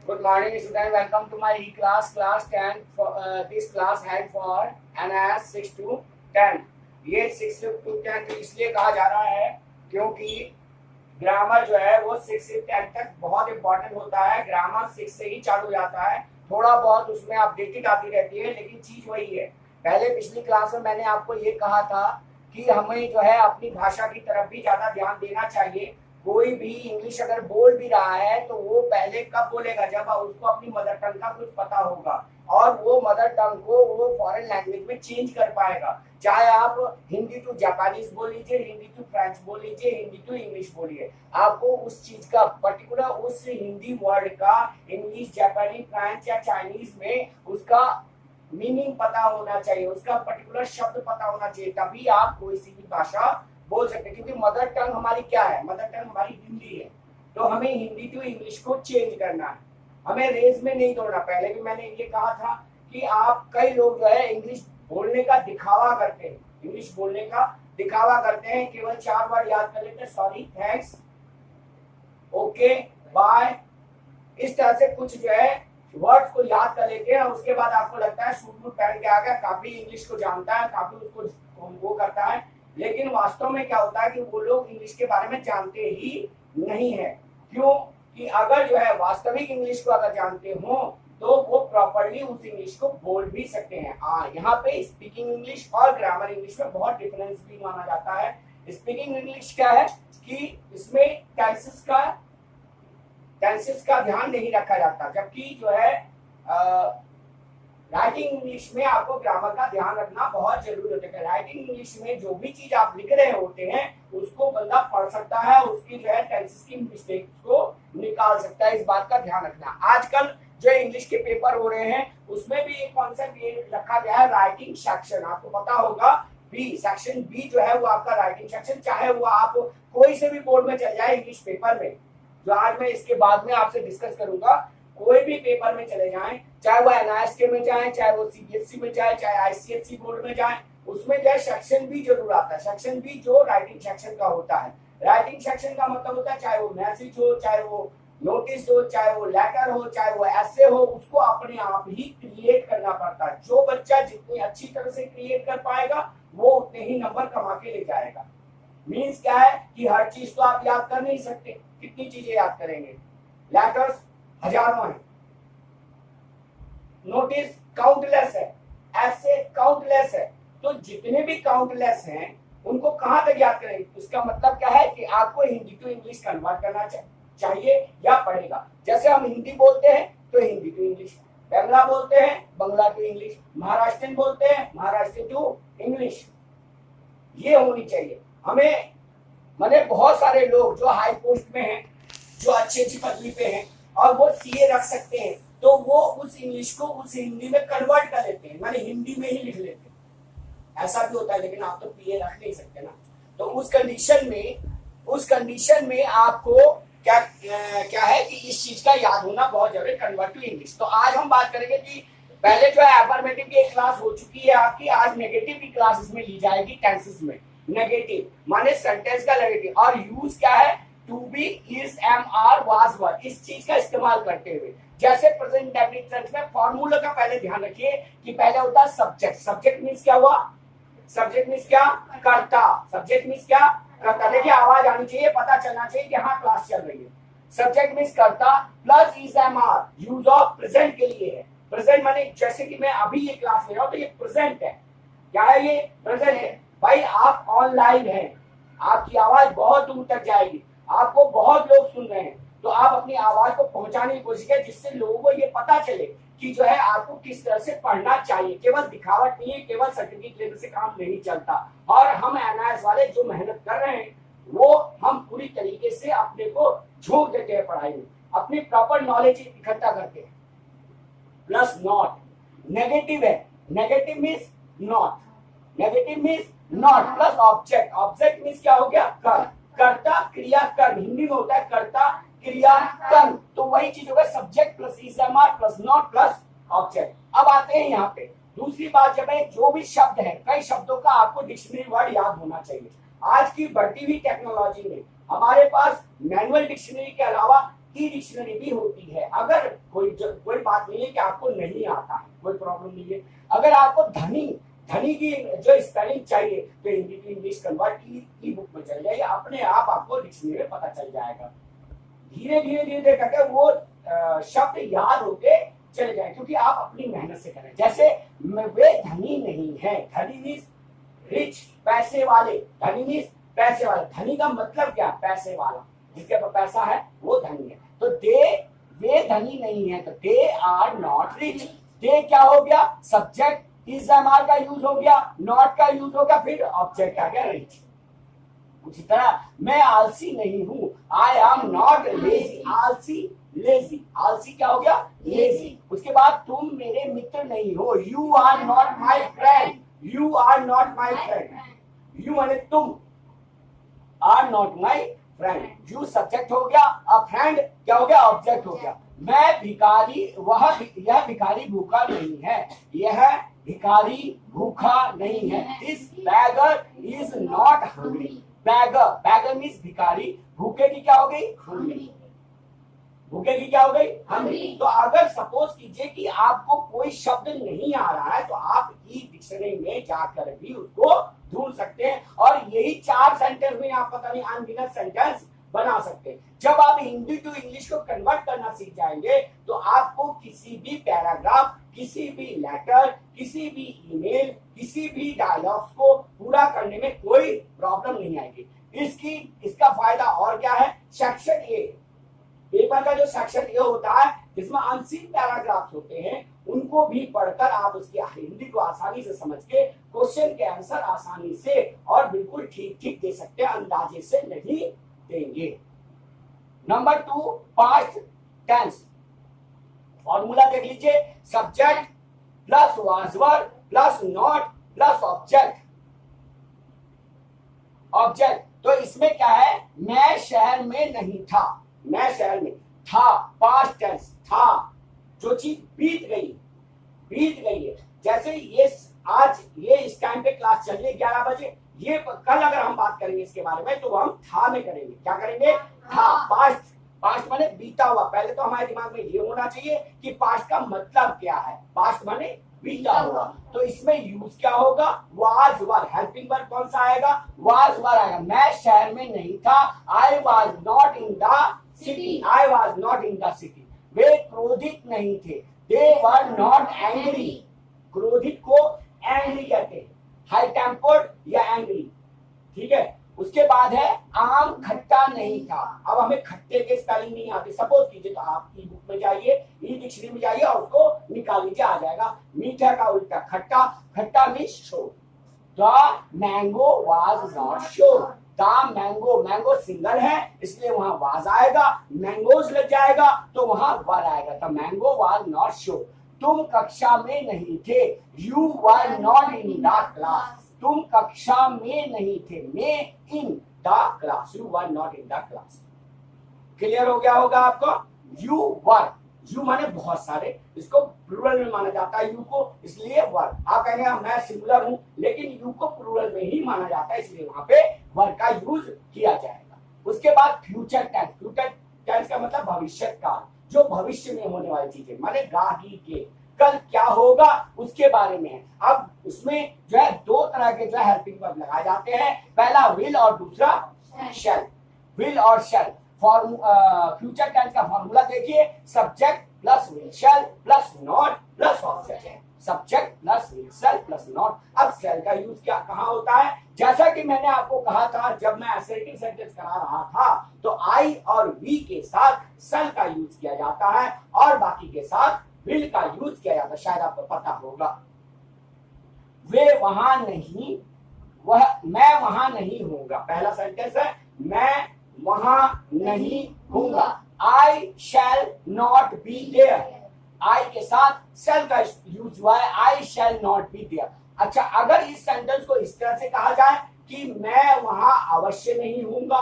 Good morning, student. Welcome to my class 10. This class had for NIS 6 to 10. ये 6 to 10 तो इसलिए कहा जा रहा है क्योंकि ग्रामर जो है वो 6 से 10 तक बहुत इंपॉर्टेंट होता है। ग्रामर 6 से ही चालू जाता है, थोड़ा बहुत उसमें अपडेटेड आती रहती है, लेकिन चीज वही है। पहले पिछली क्लास में मैंने आपको ये कहा था कि हमें जो है अपनी भाषा की तरफ भी ज्यादा ध्यान देना चाहिए। कोई भी इंग्लिश अगर बोल भी रहा है तो वो पहले कब बोलेगा, जब उसको अपनी मदर टंग का कुछ पता होगा और वो मदर टंग को वो फॉरेन लैंग्वेज में चेंज कर पाएगा। चाहे आप हिंदी टू जापानीज बोल लीजिए, हिंदी टू फ्रेंच बोल लीजिए, हिंदी टू इंग्लिश बोलिए, आपको उस चीज का पर्टिकुलर उस हिंदी वर्ड का इंग्लिश, जापानी, फ्रेंच या चाइनीज में उसका मीनिंग पता होना चाहिए, उसका पर्टिकुलर शब्द पता होना चाहिए, तभी आप कोई सी भी भाषा बोल सकते हैं। क्योंकि मदर टंग हमारी क्या है? मदर टंग हमारी हिंदी है, तो हमें हिंदी टू इंग्लिश को चेंज करना है, हमें रेस में नहीं दौड़ना। पहले भी मैंने ये कहा था कि आप कई लोग जो है इंग्लिश बोलने का दिखावा करते हैं, इंग्लिश बोलने का दिखावा करते हैं, केवल 4 वर्ड याद कर लेते हैं, सॉरी, थैंक्स, ओके, बाय, इस तरह से कुछ जो है वर्ड्स को याद कर लेते हैं। उसके बाद आपको लगता है सूट बूट पहन के आ गया, काफी इंग्लिश को जानता है, काफी उसको वो करता है, लेकिन वास्तव में क्या होता है कि वो लोग इंग्लिश के बारे में जानते ही नहीं है। क्यों? कि अगर जो है वास्तविक इंग्लिश को अगर जानते हो तो वो प्रॉपर्ली उस इंग्लिश को बोल भी सकते हैं। यहाँ पे स्पीकिंग इंग्लिश और ग्रामर इंग्लिश में बहुत डिफरेंस भी माना जाता है। स्पीकिंग इंग्लिश क्या है कि इसमें टेंसेस का ध्यान नहीं रखा जाता, जबकि जो है राइटिंग इंग्लिश में आपको ग्रामर का ध्यान रखना बहुत जरूरी होता है। राइटिंग इंग्लिश में जो भी चीज आप लिख रहे होते हैं उसको बंदा पढ़ सकता है, उसकी जो है टेंसेस की मिस्टेक्स को निकाल सकता है, इस बात का ध्यान रखना। आजकल जो इंग्लिश के पेपर हो रहे हैं उसमें भी एक कॉन्सेप्ट ये रखा गया है, राइटिंग सेक्शन। आपको पता होगा बी सेक्शन, बी जो है वो आपका राइटिंग सेक्शन, चाहे वो आप कोई से भी बोर्ड में चल जाए इंग्लिश पेपर में, जो आज मैं इसके बाद में आपसे डिस्कस करूंगा, कोई भी पेपर में चले जाएं, चाहे वो NIS के में जाएं, चाहे वो CBSE में जाए, चाहे ICSE बोर्ड में जाएं, उसमें जो है सेक्शन बी जरूर आता है। सेक्शन बी जो राइटिंग सेक्शन का होता है, राइटिंग सेक्शन का मतलब होता है चाहे वो मैसेज हो, चाहे वो नोटिस हो, चाहे वो लेटर हो, चाहे वो ऐसे हो, उसको अपने आप ही क्रिएट करना पड़ता है। जो बच्चा जितनी अच्छी तरह से क्रिएट कर पाएगा वो उतने ही नंबर कमा के ले जाएगा। मीन्स क्या है कि हर चीज तो आप याद कर नहीं सकते, कितनी चीजें याद करेंगे? लेटर्स हजारों है, नोटिस काउंटलेस है, ऐसे काउंटलेस है, तो जितने भी काउंटलेस हैं उनको कहां तक याद करेंगे? इसका मतलब क्या है कि आपको हिंदी टू इंग्लिश कन्वर्ट करना चाहिए या पड़ेगा। जैसे हम हिंदी बोलते हैं तो हिंदी टू इंग्लिश, बंगला बोलते हैं बंगला टू इंग्लिश, महाराष्ट्रियन बोलते हैं महाराष्ट्र टू इंग्लिश, ये होनी चाहिए हमें। मैंने बहुत सारे लोग जो हाई पोस्ट में हैं, जो अच्छी अच्छी पदवी पे हैं और वो CA रख सकते हैं, तो वो उस इंग्लिश को उस हिंदी में कन्वर्ट कर लेते हैं, माने हिंदी में ही लिख लेते हैं। ऐसा भी होता है, लेकिन आप तो PA रख नहीं सकते ना। तो उस कंडीशन में आपको क्या है कि इस चीज का याद होना बहुत जरूरी, कन्वर्ट टू इंग्लिश। तो आज हम बात करेंगे कि पहले जो है अफर्मेटिव की एक क्लास हो चुकी है आपकी, आज नेगेटिव की क्लास इसमें ली जाएगी। टेंसेस में नेगेटिव माने सेंटेंस का नेगेटिव, और यूज क्या है? To be, is, am, are, was, were, इस चीज का इस्तेमाल करते हुए। जैसे प्रेजेंट डेफिनिट टेंस में फॉर्मूला का पहले ध्यान रखिए कि पहले होता है सब्जेक्ट। सब्जेक्ट मींस क्या हुआ? सब्जेक्ट मींस क्या? कर्ता। सब्जेक्ट मींस क्या? कर्ता। देखिए आवाज आनी चाहिए, पता चलना चाहिए कि हाँ क्लास चल रही है। सब्जेक्ट मींस कर्ता plus is, am, are use of present के लिए है। प्रेजेंट माने जैसे कि मैं अभी ये क्लास ले रहा हूं तो ये प्रेजेंट है। क्या है ये? प्रेजेंट है। भाई आप ऑनलाइन हैं, आपकी आवाज बहुत दूर तक जाएगी, आपको बहुत लोग सुन रहे हैं, तो आप अपनी आवाज को पहुंचाने की कोशिश करें जिससे लोगों को ये पता चले कि जो है आपको किस तरह से पढ़ना चाहिए। केवल दिखावट नहीं है, केवल सर्टिफिकेट लेने से काम नहीं चलता। और हम NIS वाले जो मेहनत कर रहे हैं वो हम पूरी तरीके से अपने को झोंक देते हैं पढ़ाई में, अपनी प्रॉपर नॉलेज इकट्ठा करते हैं। प्लस नॉट, नेगेटिव है, negative means not, negative means not plus object. Object means क्या हो गया? कर्म, कर्ता क्रिया कर्म, हिंदी में होता है कर्ता क्रिया कर्म, तो वही चीज होगा subject plus is, am, are plus not plus object. अब आते हैं यहाँ पे दूसरी बात, जब है जो भी शब्द है, कई शब्दों का आपको डिक्शनरी वर्ड याद होना चाहिए। आज की बढ़ती हुई टेक्नोलॉजी में हमारे पास मैनुअल डिक्शनरी के अलावा ई डिक्शनरी भी होती है। अगर कोई बात नहीं है कि आपको नहीं आता है, कोई प्रॉब्लम नहीं है। अगर आपको धनी की जो स्पेलिंग चाहिए तो हिंदी टू इंग्लिश कन्वर्ट की बुक में चल जाइए, अपने आप आपको डिक्शनरी में पता चल जाएगा। धीरे धीरे करके वो शब्द याद होते चले जाए, क्योंकि आप अपनी मेहनत से करें। जैसे वे धनी नहीं है, धनी मीन्स रिच, पैसे वाले, धनी मीन्स पैसे वाले। धनी का मतलब क्या? पैसे वाला, जिसके पास पैसा है वो धनी है। तो वे धनी नहीं है, तो दे आर नॉट रिच। दे क्या हो गया? सब्जेक्ट, इज एमआर का यूज हो गया, नॉट का यूज हो गया, फिर ऑब्जेक्ट आ गया रिच। उसी तरह मैं आलसी नहीं हूं, आई एम नॉट लेजी। आलसी, लेजी, आलसी क्या हो गया? लेजी। उसके बाद तुम मेरे मित्र नहीं हो, you are not my friend, you are not my friend. You माने तुम, are not my friend, you subject हो गया, अ फ्रेंड क्या हो गया? ऑब्जेक्ट हो गया। मैं भिखारी, यह भिखारी भूखा नहीं है, यह भिखारी भूखा नहीं है। This beggar is not hungry. Beggar, beggar means भिखारी, भूखे की क्या हो गई? हंग्री। भूखे की क्या हो गई? हंग्री। तो अगर सपोज कीजिए कि आपको कोई शब्द नहीं आ रहा है तो आप ई डिक्शनरी में जाकर भी उसको ढूंढ सकते हैं, और यही 4 सेंटेंस में आप पता नहीं अनगिनत सेंटेंस बना सकते हैं। जब आप हिंदी टू इंग्लिश को कन्वर्ट करना सीख जाएंगे तो आपको किसी भी पैराग्राफ, किसी भी लेटर, किसी भी ईमेल, किसी भी डायलॉग्स को पूरा करने में कोई प्रॉब्लम नहीं आएगी। इसका फायदा और क्या है? सेक्शन ए, पेपर का जो सेक्शन ए होता है जिसमें अनसीन पैराग्राफ्स होते हैं, उनको भी पढ़कर आप उसकी हिंदी को आसानी से समझ के क्वेश्चन के आंसर आसानी से और बिल्कुल ठीक ठीक दे सकते हैं, अंदाजे से नहीं देंगे। Number 2, past tense. फॉर्मूला देख लीजिए, subject plus was verb plus not plus object. Object तो इसमें क्या है? मैं शहर में नहीं था, मैं शहर में था, पास्ट टेंस था, जो चीज बीत गई है। जैसे ये आज ये इस टाइम पे क्लास चल रही है 11 बजे, ये कल अगर हम बात करेंगे इसके बारे में तो हम था में करेंगे। क्या करेंगे? था। पास्ट, पास्ट माने बीता हुआ। पहले तो हमारे दिमाग में ये होना चाहिए कि पास्ट का मतलब क्या है। पास्ट माने बीता हुआ, तो इसमें यूज क्या होगा? Was were. हेल्पिंग वर्ब कौन सा आएगा? वाज वर आएगा। मैं शहर में नहीं था, I was not in the city, I was not in the city. वे क्रोधित नहीं थे, दे वर नॉट एंग्री। क्रोधित को एंग्री कहते हैं, हाई टेम्पर्ड या एंग्री, ठीक है। उसके बाद है आम खट्टा नहीं था। अब हमें खट्टे के स्पेलिंग नहीं आते, सपोज कीजिए तो आप ई बुक में जाइए, ई डिक्शनरी में जाइए और उसको निकाल लीजिए, आ जाएगा। मीठा का उल्टा खट्टा, खट्टा मीन्स शोर। The mango was not sure. The mango, mango single है इसलिए वहां वाज आएगा, मैंगोज लग जाएगा तो वहां वर आएगा। The mango was not sure. तुम कक्षा में नहीं थे, you were not in the class. तुम कक्षा में नहीं थे, में in the class, you were not in the class. Clear हो गया होगा आपको? यू वर, यू माने बहुत सारे, इसको प्लूरल में माना जाता है यू को, इसलिए वर। आप कहेंगे मैं सिंगुलर हूं, लेकिन यू को प्लूरल में ही माना जाता है, इसलिए वहां पे वर का यूज किया जाएगा। उसके बाद फ्यूचर टेंस। फ्यूचर टेंस का मतलब भविष्य काल, जो भविष्य में होने वाली चीजें, माने गाही के कल क्या होगा उसके बारे में है। अब उसमें जो है 2 तरह के जो है हेल्पिंग वर्ब लगाए जाते हैं, पहला विल और दूसरा शैल। विल और शैल। फ्यूचर टेंस का फॉर्मूला देखिए, subject plus will shell plus not plus object. Subject plus will shell plus not. अब शैल का यूज क्या कहाँ होता है? जैसा कि मैंने आपको कहा था जब मैं असर्टिव सेंटेंस करा रहा था, तो आई और वी के साथ शैल का यूज किया जाता है और बाकी के साथ विल का यूज किया जाता है, शायद आपको पता होगा। वे वहां नहीं, मैं वहां नहीं होऊंगा। पहला सेंटेंस है मैं वहां नहीं होऊंगा। आई शैल नॉट बी देयर। आई के साथ शैल का यूज हुआ है, आई शैल नॉट बी देयर। अच्छा, अगर इस सेंटेंस को इस तरह से कहा जाए कि मैं वहां अवश्य नहीं होऊंगा,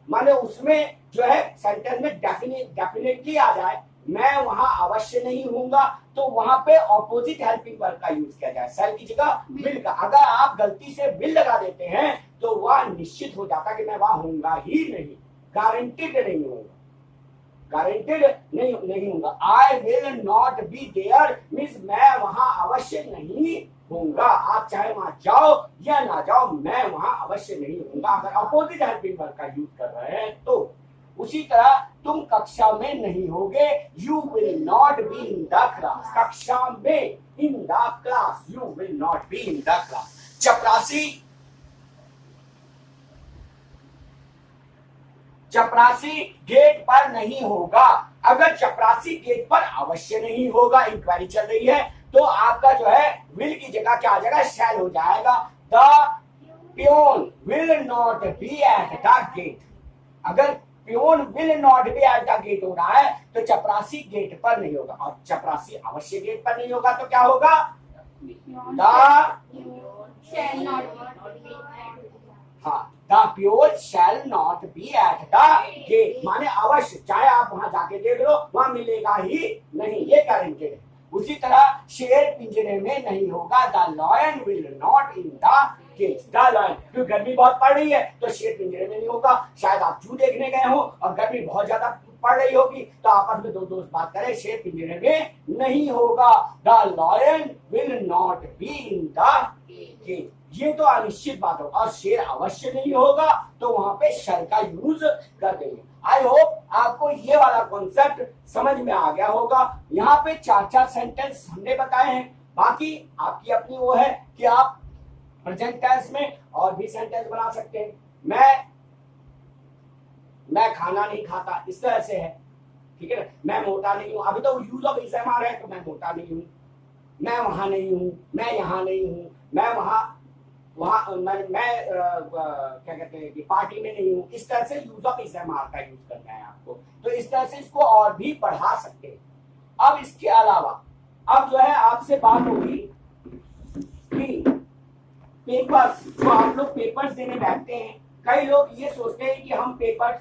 माने उसमें जो है सेंटेंस में डेफिनेटली आ जाए मैं वहां अवश्य नहीं होऊंगा, तो वहां पे ऑपोजिट हेल्पिंग वर्ब का यूज किया जाए, शैल की जगह विल का। अगर आप गलती से विल लगा देते हैं तो वह निश्चित हो जाता कि मैं वहां होऊंगा ही नहीं, गारंटीड नहीं होऊंगा। गारंटेड नहीं होगा। I will not be there means मैं वहां अवश्य नहीं होऊंगा। आप चाहे वहां जाओ या ना जाओ, मैं वहां अवश्य नहीं होऊंगा। अगर अपोजिट हेल्पिंग वर्ब का यूज कर रहे हैं तो उसी तरह तुम कक्षा में नहीं होगे, you will not be in the class. कक्षा में, in the class, you will not be in the class. चपरासी गेट पर नहीं होगा। अगर चपरासी गेट पर अवश्य नहीं होगा, इंक्वायरी चल रही है, तो आपका जो है विल की जगह क्या आ जाएगा, शैल हो जाएगा। The peon will not be at the gate. अगर peon will not be at the gate हो रहा है तो चपरासी गेट पर नहीं होगा, और चपरासी अवश्य गेट पर नहीं होगा तो क्या होगा, the peon shall not be at the gate, माने अवश्य, चाहे आप वहां जाके देख लो वहां मिलेगा ही नहीं, ये गारंटेड है। उसी तरह शेर पिंजरे में नहीं होगा, the lion will not in the cage. The lion, क्योंकि गर्मी बहुत पड़ रही है तो शेर पिंजरे में नहीं होगा। शायद आप जू देखने गए हो और गर्मी बहुत ज्यादा पड़ रही होगी तो आपस में दो दोस्त बात करें, शेर पिंजरे में नहीं होगा। The lion will not be in the cage. ये तो अनिश्चित बात हो, और शेर अवश्य नहीं होगा तो वहां पे शल का यूज कर देंगे। आई होप आपको ये वाला कॉन्सेप्ट समझ में आ गया होगा। यहाँ पे 4-4 सेंटेंस हमने बताए हैं, बाकी आपकी अपनी वो है कि आप प्रेजेंट टेंस में और भी सेंटेंस बना सकते हैं। मैं खाना नहीं खाता, इस तरह से है, ठीक है ना। मैं मोटा नहीं हूं, अभी तो यूज ऑफ इस्तेमाल है तो मैं मोटा नहीं हूं। मैं वहां नहीं हूं, मैं यहाँ नहीं हूं, मैं मैं क्या कहते हैं कि पार्टी में नहीं हूं। इस तरह से यूज ऑफ इस्तेमाल का यूज करना है आपको, तो इस तरह से इसको और भी बढ़ा सकते हैं। अब इसके अलावा अब जो है आपसे बात होगी कि पेपर्स, जो आप लोग पेपर्स देने बैठते हैं, कई लोग ये सोचते हैं कि हम पेपर्स